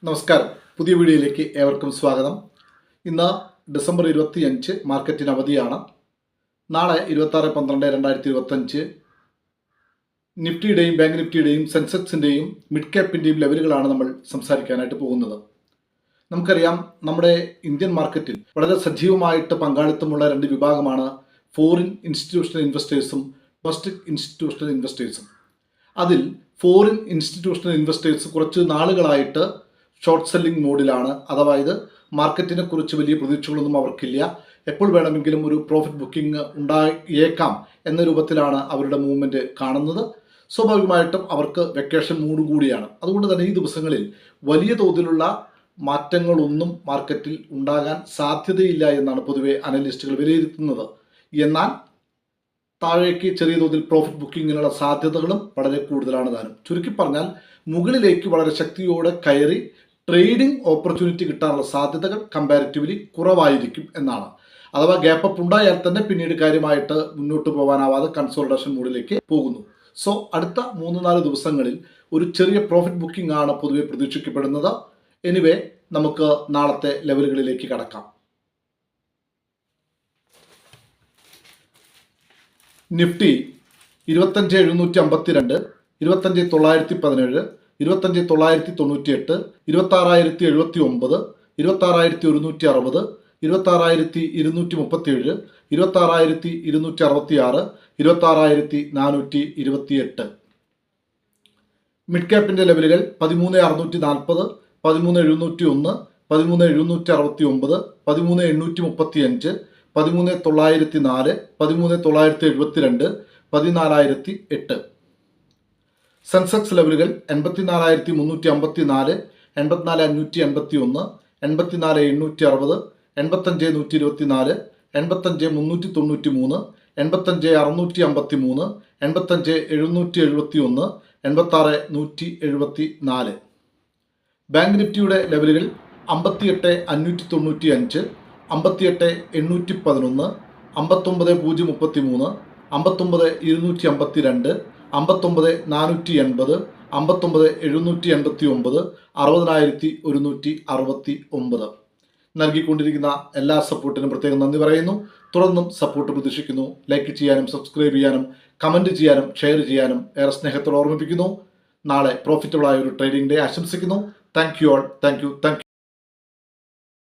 നമസ്കാരം. പുതിയ വീഡിയോയിലേക്ക് ഏവർക്കും സ്വാഗതം. ഇന്ന് ഡിസംബർ 25 മാർക്കറ്റിന് അവധിയാണ്. നാളെ 26/12/2025 നിഫ്റ്റിയുടെയും ബാങ്ക് നിഫ്റ്റിയുടെയും സെൻസെക്സിൻ്റെയും മിഡ് ക്യാപ്പിൻ്റെയും ലെവലുകളാണ് നമ്മൾ സംസാരിക്കാനായിട്ട് പോകുന്നത്. നമുക്കറിയാം, നമ്മുടെ ഇന്ത്യൻ മാർക്കറ്റിൽ വളരെ സജീവമായിട്ട് പങ്കാളിത്തമുള്ള രണ്ട് വിഭാഗമാണ് ഫോറിൻ ഇൻസ്റ്റിറ്റ്യൂഷണൽ ഇൻവെസ്റ്റേഴ്സും ഡൊമസ്റ്റിക് ഇൻസ്റ്റിറ്റ്യൂഷണൽ ഇൻവെസ്റ്റേഴ്സും. അതിൽ ഫോറിൻ ഇൻസ്റ്റിറ്റ്യൂഷണൽ ഇൻവെസ്റ്റേഴ്സ് കുറച്ച് നാളുകളായിട്ട് ഷോർട്ട് സെല്ലിംഗ് മോഡിലാണ്. അതായത് മാർക്കറ്റിനെ കുറിച്ച് വലിയ പ്രതീക്ഷകളൊന്നും അവർക്കില്ല. എപ്പോൾ വേണമെങ്കിലും ഒരു പ്രോഫിറ്റ് ബുക്കിംഗ് ഉണ്ടായേക്കാം എന്ന രൂപത്തിലാണ് അവരുടെ മൂവ്മെൻറ്റ് കാണുന്നത്. സ്വാഭാവികമായിട്ടും അവർക്ക് വെക്കേഷൻ മൂഡ് കൂടിയാണ്. അതുകൊണ്ട് തന്നെ ഈ ദിവസങ്ങളിൽ വലിയ തോതിലുള്ള മാറ്റങ്ങളൊന്നും മാർക്കറ്റിൽ ഉണ്ടാകാൻ സാധ്യതയില്ല എന്നാണ് പൊതുവെ അനലിസ്റ്റുകൾ വിലയിരുത്തുന്നത്. എന്നാൽ താഴേക്ക് ചെറിയ തോതിൽ പ്രോഫിറ്റ് ബുക്കിങ്ങിനുള്ള സാധ്യതകളും വളരെ കൂടുതലാണ് താനും. ചുരുക്കി പറഞ്ഞാൽ മുകളിലേക്ക് വളരെ ശക്തിയോടെ കയറി ട്രേഡിംഗ് ഓപ്പർച്യൂണിറ്റി കിട്ടാനുള്ള സാധ്യതകൾ കമ്പാരിറ്റീവ്ലി കുറവായിരിക്കും എന്നാണ്. അഥവാ ഗ്യാപ്പ് അപ്പ് ഉണ്ടായാൽ തന്നെ പിന്നീട് കാര്യമായിട്ട് മുന്നോട്ട് പോകാനാവാതെ കൺസോൾട്ടേഷൻ മൂഡിലേക്ക് പോകുന്നു. സോ അടുത്ത 3-4 ദിവസങ്ങളിൽ ഒരു ചെറിയ പ്രോഫിറ്റ് ബുക്കിംഗ് ആണ് പൊതുവെ പ്രതീക്ഷിക്കപ്പെടുന്നത്. എനിവേ, നമുക്ക് നാളത്തെ ലെവലുകളിലേക്ക് കടക്കാം. നിഫ്റ്റി 25,752, 25,917, 25,998, 26,079, 26,160, 26,237, 26,266, 26,428. മിഡ് ക്യാപ്പിൻ്റെ ലെവലുകൾ 13,640, 13,701, 13,769, 13,835, 13,904, 13,972, 14,008. സെൻസെക്സ് ലെവലുകൾ 84,354, 84,581, 84,860, 85,124, 85,393, 85,653, 85,771, 86,174. ബാങ്ക് നിഫ്റ്റിയുടെ ലെവലുകൾ 58,595, 58,811, 59,033, 59,252, 59,480, 59,789, 60,169. നൽകിക്കൊണ്ടിരിക്കുന്ന എല്ലാ സപ്പോർട്ടിനും പ്രത്യേകം നന്ദി പറയുന്നു. തുടർന്നും സപ്പോർട്ട് പ്രതീക്ഷിക്കുന്നു. ലൈക്ക് ചെയ്യാനും സബ്സ്ക്രൈബ് ചെയ്യാനും കമൻറ്റ് ചെയ്യാനും ഷെയർ ചെയ്യാനും ഏറെ സ്നേഹത്തോടെ ഓർമ്മിപ്പിക്കുന്നു. നാളെ പ്രോഫിറ്റബിളായ ഒരു ട്രേഡിംഗ് ഡേ ആശംസിക്കുന്നു. Thank you.